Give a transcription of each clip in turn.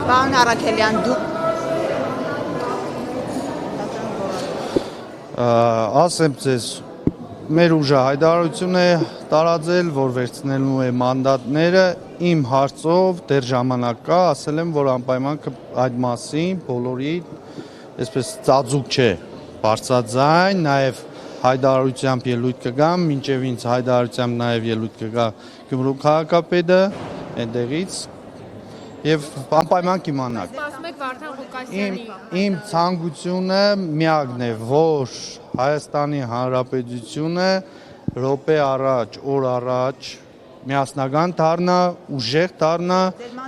Պարոն Առաքելյան, դուք ասեմ ձեզ, մեր ուժը հայտարարություն է տարածել, որ վերցնելու է մանդատները, իմ հարցով դեռ ժամանակ կա, ասել եմ, որ անպայման այդ մասին բոլորի այսպես ծածուկ չէ, բարձրաձայն, նաև հայտարարությամբ ելույթ կգամ, մինչև ինձ հայտարարությամբ նաև ելույթ կգա Գյումրու քաղաքապետը այնտեղից եւ անպայման կիմանաք։ Սպասում եք Վարդան Ղուկասյանի։ Իմ ցանկությունը միակն է, որ Հայաստանի Հանրապետությունը րոպե առաջ, օր առաջ միասնական դառնա, ուժեղ դառնա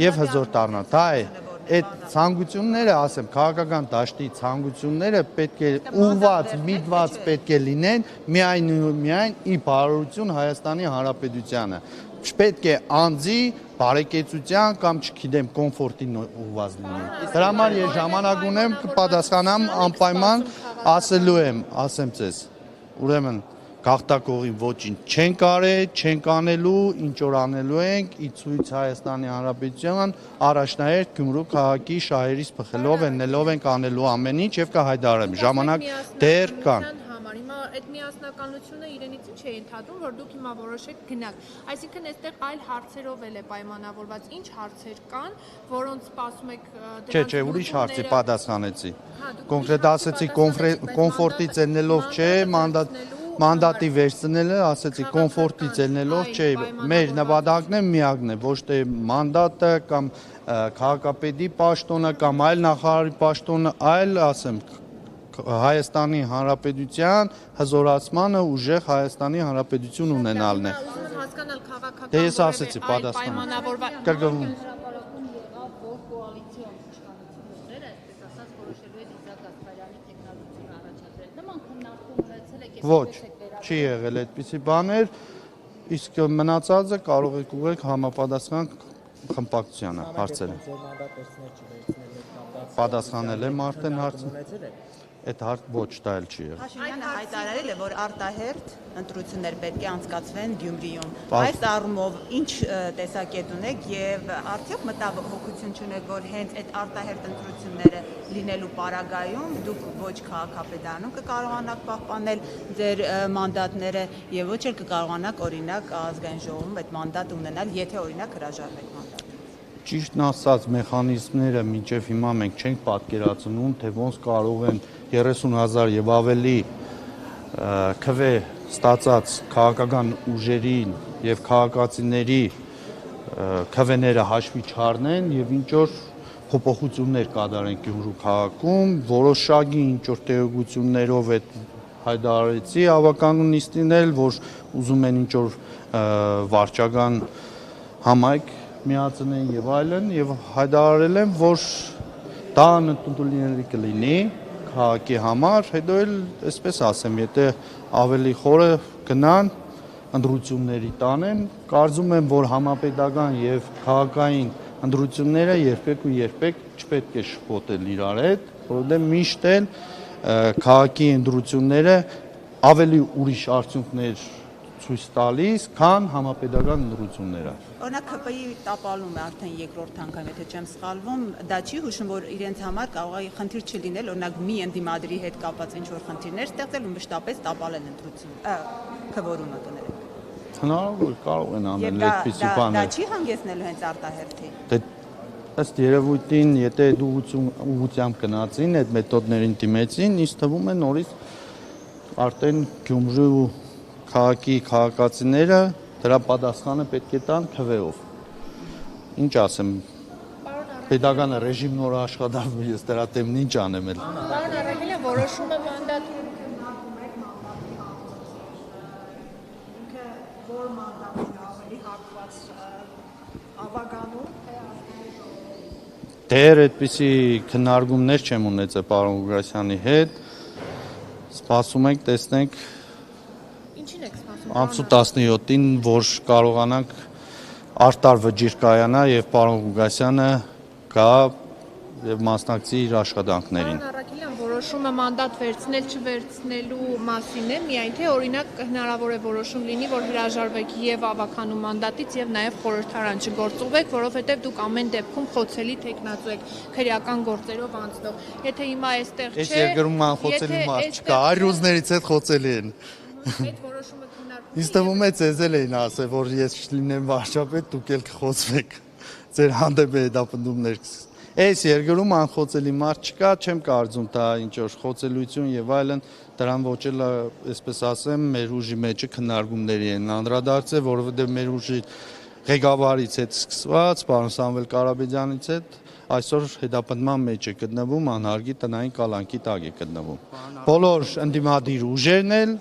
եւ հզոր դառնա։ Դա է։ Այդ ցանկությունները, ասեմ, քաղաքական դաշտի ցանկությունները պետք է ուղված, միտված պետք է լինեն միայն ի բարօրություն Հայաստանի Հանրապետությանը։ Չպետք է անձի բարեկեցության կամ չգիտեմ կոմֆորտին ուղված լինի։ Դրա համար ես ժամանակ ունեմ կպատասխանամ անպայման ասելու եմ, ասեմ ձեզ։ Ուրեմն գաղտակողին ոչինչ չենք արել, չենք անելու, ինչ որ անելու ենք, ի ցույց Հայաստանի Հանրապետության առաջնահերթ Գյումրու քաղաքի շահերից բխելով ելնելով ենք անելու ամեն ինչ եւ կհայտարարեմ։ Ժամանակ դեռ կան։ Հիմա այդ միասնականությունը իրենից ինչ է ընդհատում, որ դուք հիմա որոշեք գնաք։ Այսինքն այստեղ այլ հարցերով էլ է պայմանավորված, ինչ հարցեր կան, որոնց սպասում եք Չէ, ուրիշ հարցի պատասխանեցի։ Կոնկրետ ասեցի կոմֆորտից ելնելով չէ, մանդատի վերցնելը, ասեցի կոմֆորտից ելնելով չէ, մեր նպատակն է միակն է, ոչ թե մանդատը կամ քաղաքապետի պաշտոնը կամ այլ նախարարի պաշտոնը, այլ ասեմ Հայաստանի Հանրապետության հզորացմանը ուժեղ Հայաստանի Հանրապետություն ունենալն է։ Դե ես ասեցի պատասխանը։ Կրկնում։ Ոչ, չի եղել այդպիսի բաներ, իսկ մնացածը կարող եք ուղղել համապատասխան խմբակցությանը հարցերը։ Պատասխանել եմ արդեն հարցը։ Այդ հարց ոչ դա էլ չի եղել։ Փաշինյանը հայտարարել է, որ արտահերթ ընտրություններ պետք է անցկացվեն Գյումրիում։ Այս առումով ինչ տեսակետ ունեք եւ արդյոք մտահոգություն չունեք, որ հենց այդ արտահերթ ընտրությունները լինելու պարագայում դուք ոչ քաղաքապետարանում կկարողանաք պահպանել ձեր մանդատները եւ ոչ էլ կկարողանաք օրինակ ազգային ժողովում այդ մանդատը ունենալ, եթե օրինակ հրաժարվեք մանդատից։ Ճիշտն ասած մեխանիզմները մինչև հիմա մենք չենք պատկերացնում, թե ոնց կարող են 30,000 եւ ավելի քվե ստացած քաղաքական ուժերին եւ քաղաքացիների քվեները հաշվի չառնեն եւ ինչ որ փոփոխություններ կատարեն Գյումրու քաղաքում, որոշակի ինչ որ տեղեկություններով այդ հայտարարեցի ավականուն նիստին էլ, որ ուզում են ինչ որ վարչական համայնք միացնեն եւ այլն եւ հայտարարել եմ, որ դա անընդունելի կլինի քաղաքի համար, հետո էլ այսպես ասեմ, եթե ավելի խորը գնան ընտրությունների տանեն, կարծում եմ, որ համապետական եւ քաղաքային ընտրությունները երբեք ու երբեք չպետք է շփոթել իրար հետ, որովհետեւ միշտ էլ քաղաքի ընտրությունները ավելի ուրիշ արդյունքներ ցույց տալիս, քան համապետական ընտրությունները։ Օրինակ ԿՊ-ի տապալում է արդեն երկրորդ անգամ, եթե չեմ սխալվում, դա չի հուշում, որ իրենց համար կարող է խնդիր չլինել, օրինակ մի ընդդիմադրի հետ կապված ինչ-որ խնդիրներ ստեղծել ու մշտապես տապալել ընտրությունը, քվորումը կներեք։ Հնարավոր կարող են անել այդպիսի բաներ։ Դա չի հանգեցնելու հենց արտահերթի։ Դե ըստ երևույթին, եթե ուղղությամբ գնացին, այդ մեթոդներին դիմեցին, ինձ թվում է նորից արդեն Գյումրու քաղաքի քաղաքացիները դրա պատասխանը պետք է տան քվեով։ Ինչ ասեմ, պետական ռեժիմ նոր աշխատում, ես դրա դեմն ինչ անեմ էլ։ Պարոն Առաքելյան, որոշումը մանդատ որ մանդատին ավելի հակված ավագանում Դեռ այդպիսի քննարկումներ չեմ ունեցել պարոն Ղուկասյանի հետ։ Սպասում ենք, տեսնենք ինչին եք սպասում։ ամսու 17-ին, որ կարողանանք արտար վճիր կայանա եւ պարոն Ղուկասյանը գա եւ մասնակցի իր աշխատանքներին։ Պարոն Առաքելյան, որոշումը մանդատ վերցնել չվերցնելու մասին է, միայն թե օրինակ հնարավոր է որոշում լինի, որ հրաժարվեք եւ ավականու մանդատից եւ նաեւ խորհրդարան չգործուղվեք, որովհետեւ դուք ամեն դեպքում խոցելի տեխնացու եք քրեական գործերով անցնող։ Եթե հիմա այստեղ չէ, Այս երկրում անխոցելի մարդ չկա, այրուզներից հետ խոցելի են։ այդ որոշումը քննարկվում Ինձ թվում է ցեզ էլ էին ասել, որ ես չլինեմ վարչապետ, դուք էլ կխոցվեք։ Ձեր հանդեպ հետապնդումներ։ Այս երկրում անխոցելի մարդ չկա, չեմ կարծում դա ինչ որ խոցելություն եւ այլն, դրան ոչ էլ, այսպես ասեմ, մեր ուժի մեջը քննարկումների են անդրադարձել, որովհետեւ մեր ուժի ղեկավարից հետ սկսված, պարոն Սամվել Կարապետյանից հետ այսօր հետապնդման մեջ է գտնվում, անհարգի տնային կալանքի տակ է գտնվում։ Բոլոր ընդդիմադիր ուժերն էլ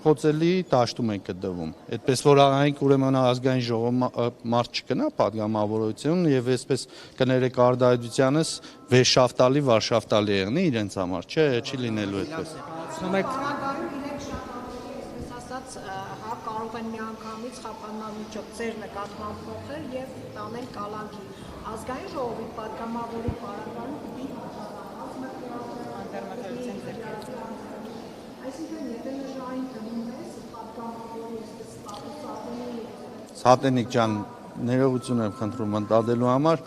խոցելի դաշտում են գտնվում։ Այդպես որ այնք ուրեմն ազգային ժողով մարդ չկնա падգամավորություն եւ այսպես կներեք արդայությունս վեշաֆտալի վարշաֆտալի եղնի իրենց համար, չէ, չի լինելու այդպես։ Կարող են միանգամից խափանման միջոց ձեր նկատմամբ փոխել եւ տանել կալանքի ազգային ժողովի падգամավորի պարագայում այսինքն եթե նշային դնում ես падգամավորի ստատուսի Սատենիկ ջան, ներողություն եմ խնդրում ընդդադելու համար,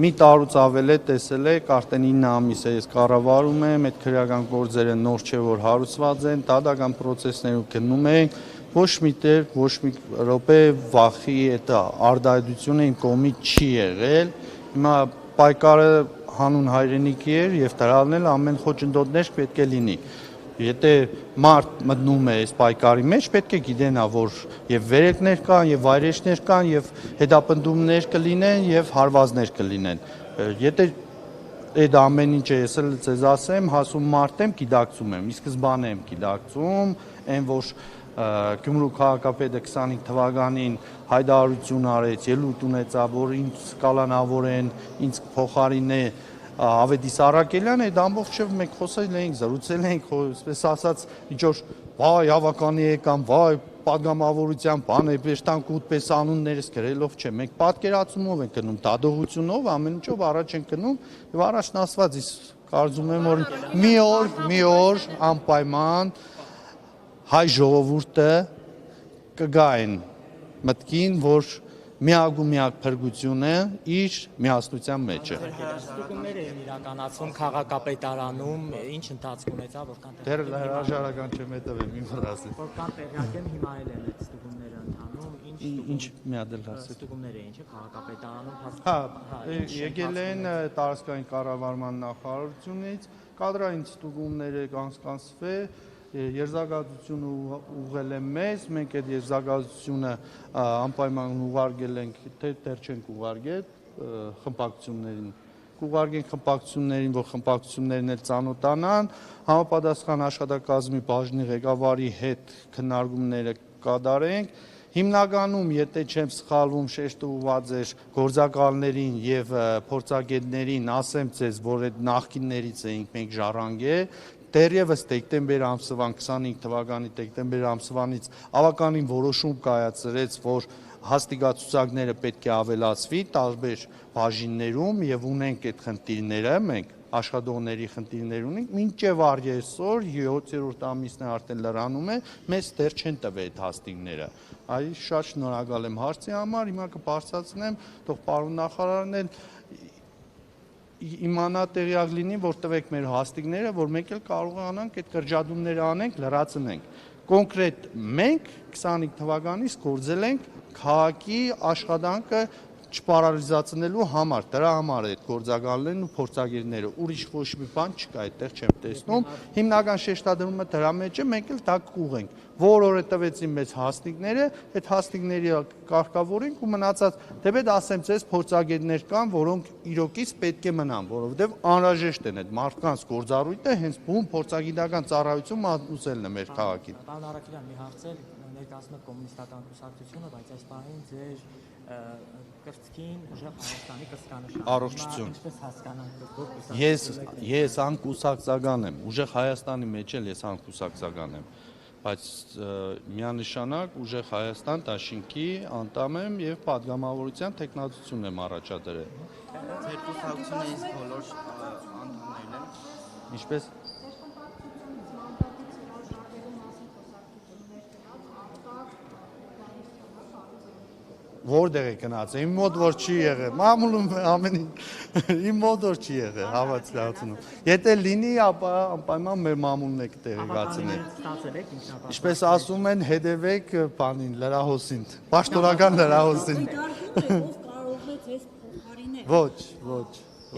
մի տարուց ավել է տեսել եք, արդեն 9 ամիս է ես կառավարում եմ, այդ քրեական գործերը նոր չէ որ հարուցված են, դատական process-ներում գնում ենք, ոչ մի տեղ, ոչ մի րոպե վախի այդ արդայությունը իմ կողմից չի եղել, հիմա պայքարը հանուն հայրենիքի էր եւ դրալն էլ ամեն խոչընդոտներ պետք է լինի։ Եթե մարդ մտնում է այս պայքարի մեջ, պետք է գիտենա, որ եւ վերելքներ կան, եւ վայրեջներ կան, եւ հետապնդումներ կլինեն, եւ հարվածներ կլինեն։ Եթե այդ ամեն ինչը ես էլ ցեզ ասեմ, հասում մարդ եմ, գիտակցում եմ, ի սկզբանե եմ գիտակցում, այն որ Գյումրու քաղաքապետը 25 թվականին հայտարարություն արեց, ելույթ ունեցավ, որ ինձ կալանավորեն, ինձ փոխարինե Ավետիս Արաքելյան, այդ ամբողջը մենք խոսել ենք, զրուցել ենք, այսպես ասած, ինչ որ վայ ավականի եկան, վայ падգամավորության բան է, վերջտանք ուտպես անուններս գրելով չէ, մենք պատկերացումով ենք գնում, դադողությունով, ամեն ինչով առաջ ենք գնում եւ առաջն ասված իսկ կարծում եմ որ մի օր անպայման հայ ժողովուրդը կգա այն մտքին, որ միակ ու միակ փրկությունը իր միասնության մեջ է։ Ստուգումներ են իրականացվում քաղաքապետարանում, ինչ ընթացք ունեցավ, որքան Դեռ հրաժարական չեմ հետևել, մի ֆրազի։ որքան տեղյակ եմ հիմա էլ են այդ ստուգումները ընթանում, Ինչ մի հատ էլ ասեք։ ստուգումներ էին, չէ՞, քաղաքապետարանում։ Հա, եկել են տարածքային կառավարման նախարարությունից, կադրային ստուգումներ կանցկացվել, Եզրակացությունը ուղղել է մեզ, մենք այդ եզրակացությունը անպայման ուղարկել ենք, թե դեռ չենք ուղարկել խմբակցություններին, կուղարկենք խմբակցություններին, որ խմբակցություններն էլ ծանոթանան, համապատասխան աշխատակազմի բաժնի ղեկավարի հետ քննարկումները կատարենք։ Հիմնականում, եթե չեմ սխալվում, շեշտը ուղղված էր գործակալներին եւ փորձագետներին, ասեմ ձեզ, որ այդ նախկիններից էինք մենք ժառանգել, Դեռևս դեկտեմբեր ամսվան 25 թվականի դեկտեմբեր ամսվանից ավականին որոշում կայացրեց, որ հաստիգացուցակները պետք է ավելացվի տարբեր բաժիններում եւ ունենք այդ խնդիրները, մենք աշխատողների խնդիրներ ունենք, մինչև այսօր 7-րդ ամիսն է արդեն լրանում է, մեզ դեռ չեն տվել այդ հաստիգները։ Այ շատ շնորհակալ եմ հարցի համար, հիմա կբարձրացնեմ, թող պարոն նախարարն էլ իմանա տեղյակ լինի, որ տվեք մեր հաստիգները, որ մենք էլ կարողանանք այդ կրճատումները անենք, լրացնենք։ Կոնկրետ մենք 25 թվականից գործել ենք քաղաքի աշխատանքը չպարալիզացնելու համար, դրա համար է այդ գործակալներն ու փորձագետները, ուրիշ ոչ մի բան չկա, այդտեղ չեմ տեսնում։ Հիմնական շեշտադրումը դրա մեջ է, մենք էլ դա կուղենք, որ օրը տվեցին մեծ հաստիգները, այդ հաստիգների կարգավորենք ու մնացած, դեպետ ասեմ ձեզ, փորձագետներ կան, որոնք իրոքից պետք է մնան, որովհետև անհրաժեշտ են այդ մարդկանց գործառույթը հենց բուն փորձագիտական ծառայություն մատուցելն է մեր քաղաքին։ Պարոն Արաքելյան, մի հարց էլ ներկայացնում եք կոմունիստական կուսակցությունը, բայց այս պահին ձեր կրծքին ուժեղ Հայաստանի կրծքանշան։ Առողջություն։ Ինչպես հասկանանք, որ կուսակցություն։ Ես անկուսակցական եմ, ուժեղ Հայաստանի մեջ էլ ես անկուսակցական եմ։ բայց միանշանակ ուժեղ Հայաստան դաշինքի անդամ եմ եւ падգամավորության տեխնացություն եմ առաջադրել։ Ձեր կուսակցությունը իսկ բոլոր անդամներն են։ Ինչպես Որտեղ է գնացել։ Իմ մոտ որ չի եղել։ Մամուլում ամենին իմ մոտ որ չի եղել հավատացնում։ Եթե լինի, ապա անպայման մեր մամուլն է կտեղեկացնի։ Ինչպես ասում են, հետևեք բանին, լրահոսին, պաշտոնական լրահոսին։ Ոչ,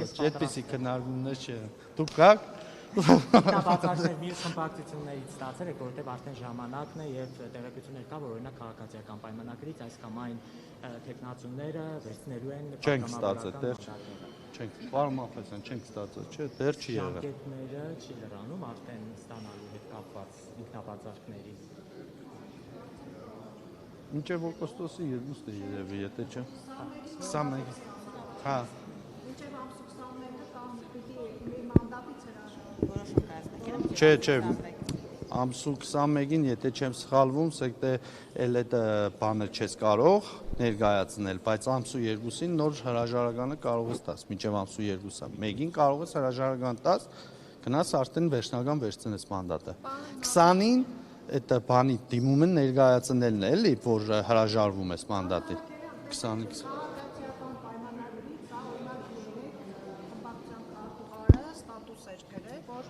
այդպեսի քննարկումներ չեն։ Դուք գաք Բացարձակ մյուս խմբակցություններից ստացել եք, որովհետև արդեն ժամանակն է եւ տեղեկություններ կա, որ օրինակ քաղաքացիական պայմանագրից այս կամ այն տեխնացությունները վերցնելու են չենք ստացել, չենք, պարոն Մախասյան, չենք ստացել, չէ, դեռ չի եղել։ Ժամկետները չի լրանում արդեն ստանալու հետ կապված ինքնաբացարկների։ Մինչև օգոստոսի 2-ը երևի, եթե չէ։ 21, հա։ Մինչև ամսու 21-ը կամ պիտի մի մանդատից Որոշում կայացնեք։ Չէ, ամսու 21-ին, եթե չեմ սխալվում, ասեք թե էլ այդ բանը չես կարող ներկայացնել, բայց ամսու 2-ին նոր հրաժարականը կարող ես տաս, մինչև ամսու 2-ը։ Մեկին կարող ես հրաժարական տաս, գնաս արդեն վերջնական վերցնես մանդատը։ 20-ին այդ բանի դիմումը ներկայացնելն է, էլի, որ հրաժարվում ես մանդատի։ 20-ից ստատուս էր գրել, որ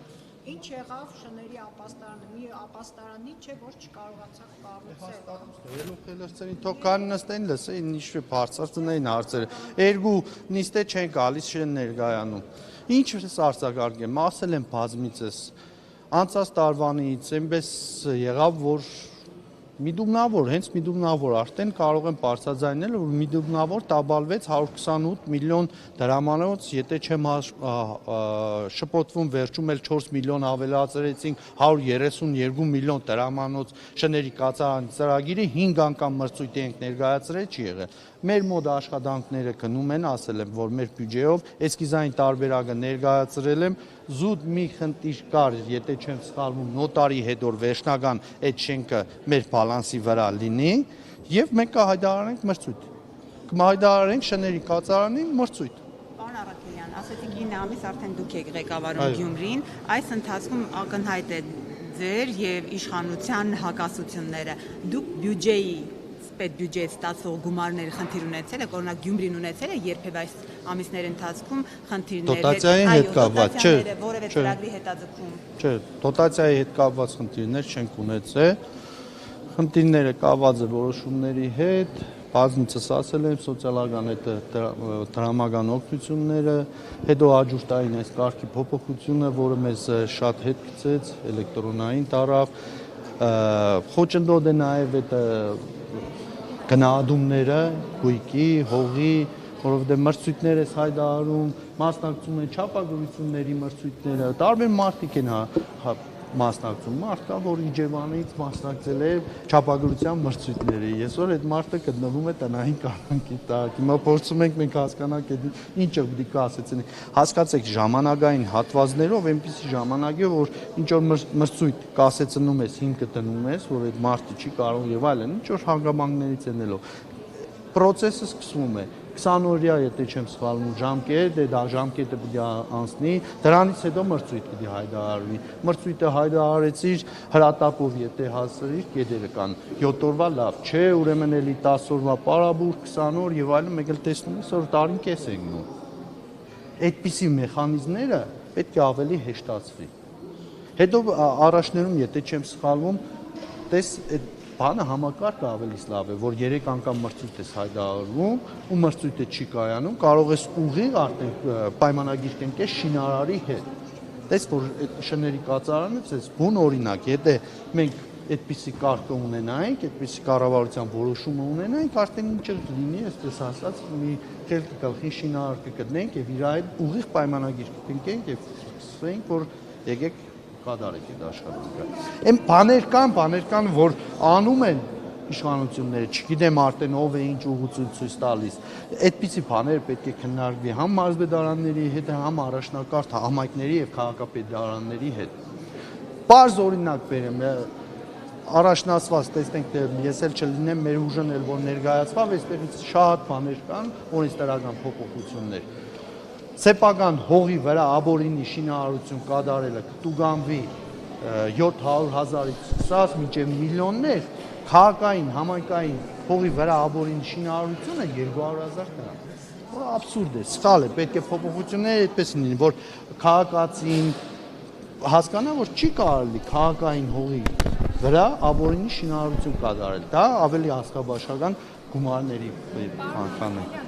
ինչ եղավ շների ապաստարանը, մի ապաստարանի չէ, որ չկարողացավ կառուցել։ Ելուխելերցերին թող կան նստեն լսեին ինչ բարձր ծնային հարցերը։ Երկու նիստե չեն գալիս չեն ներկայանում։ Ինչ ես արձակարգեմ, ասել եմ բազմիցս։ Անցած տարվանից այնպես եղավ, որ միդումնավոր, հենց միդումնավոր արդեն կարող եմ բարձրաձայնել, որ միդումնավոր տաբալվեց 128 միլիոն դրամանոց, եթե չեմ շփոթվում, վերջում էլ 4 միլիոն ավելացրեցինք 132 միլիոն դրամանոց շների կացարանի ծրագիրը 5 անգամ մրցույթ ենք ներկայացրել, չի եղել։ Մեր մոտ աշխատանքները գնում են, ասել եմ, որ մեր բյուջեով էսկիզային տարբերակը ներկայացրել եմ, զուտ մի խնդիր կար, եթե չեմ սխալվում, նոտարի հետ որ վերջնական այդ շենքը մեր բալանսի վրա լինի, եւ մենք կհայտարարենք մրցույթ։ Կհայտարարենք շների կացարանին մրցույթ։ Պարոն Առաքելյան, ասեցիք 9 ամիս արդեն դուք եք ղեկավարում Գյումրին, այս ընթացքում ակնհայտ է ձեր եւ իշխանության հակասությունները։ Դուք բյուջեի պետբյուջեից ստացող գումարների խնդիր ունեցել եք, օրինակ Գյումրին ունեցել է երբևէ այս ամիսների ընթացքում խնդիրներ, դոտացիայի հետ կապված, չէ, որևէ ծրագրի հետաձգում։ Չէ, դոտացիայի հետ կապված խնդիրներ չենք ունեցել։ Խնդիրները կապված է որոշումների հետ, բազմիցս ասել եմ սոցիալական այդ դրամական օգնությունները, հետո աջուշտային այս կարգի փոփոխությունը, որը մեզ շատ հետ գցեց, էլեկտրոնային տարավ, խոչընդոտ է նաև այդ գնահատումները, գույքի, հողի, որովհետև մրցույթներ ես հայտարարում, մասնակցում են չափագրությունների մրցույթները, տարբեր մարդիկ են մասնակցում, մարդ կա, որ Իջևանից մասնակցել է չափագրության մրցույթների, այսօր այդ մարդը գտնվում է տնային կառույցի տակ, հիմա փորձում ենք մենք հասկանանք ինչը պետք է ասեցին, հասկացեք ժամանակային հատվածներով այնպիսի ժամանակի, որ ինչ որ մրցույթ կասեցնում ես, հիմքը դնում ես, որ այդ մարդը չի կարող եւ այլն, ինչ որ հանգամանքներից ելնելով, process-ը սկսվում է 20 օրյա, եթե չեմ սխալվում, ժամկետ, դա ժամկետը պետք է անցնի, դրանից հետո մրցույթ պետք է հայտարարվի։ Մրցույթը հայտարարեցիր հրատապով, եթե հասցրիր, կետերը կան 7 օրվա լավ, չէ, ուրեմն էլի 10 օրվա պարաբուր, 20 օր եւ այլն, մեկ էլ տեսնում ես, որ տարին կես է գնում։ Այդպիսի մեխանիզմները պետք է ավելի հեշտացվի։ Հետո առաջներում, եթե չեմ սխալվում, տես այդ բանը համակարգը ավելի լավ է, որ 3 անգամ մրցույթ ես հայտարարում ու մրցույթը չի կայանում, կարող ես ուղիղ արդեն պայմանագիր կնքես շինարարի հետ։ Տես որ այդ շների կացարանից էս բուն օրինակ, եթե մենք այդպիսի կարգը ունենայինք, այդպիսի կառավարության որոշումը ունենայինք, արդեն ինչ լինի, այսպես ասած, մի խելքի գլխի շինարար կգտնենք եւ իր այդ ուղիղ պայմանագիր կնքենք եւ սկսենք, որ եկեք կատարեք այդ աշխատանքը։ Այն բաներ կան, որ անում են իշխանությունները, չգիտեմ արդեն ով է ինչ ուղղություն ցույց տալիս։ Այդպիսի բաներ պետք է քննարկվի համ մարզպետարանների հետ, համ առաջնակարգ համայնքների եւ քաղաքապետարանների հետ։ Բարձ օրինակ բերեմ, առաջնացված, տեսնենք ես էլ չլինեմ, մեր ուժն էլ որ ներկայացավ, այստեղից շատ բաներ կան, օրենսդրական փոփոխություններ։ Սեփական հողի վրա աբորինի շինարարություն կատարելը կտուգանվի 700,000-ից սկսած մինչև միլիոններ, քաղաքային, համայնքային հողի վրա աբորինի շինարարությունը 200,000 դրամ։ Աբսուրդ է, սխալ է, պետք է փոփոխությունները այդպես լինեն, որ քաղաքացին հասկանա, որ չի կարելի քաղաքային հողի վրա աբորինի շինարարություն կատարել։ Դա ավելի հասկաբաշխական գումարների անդամ է։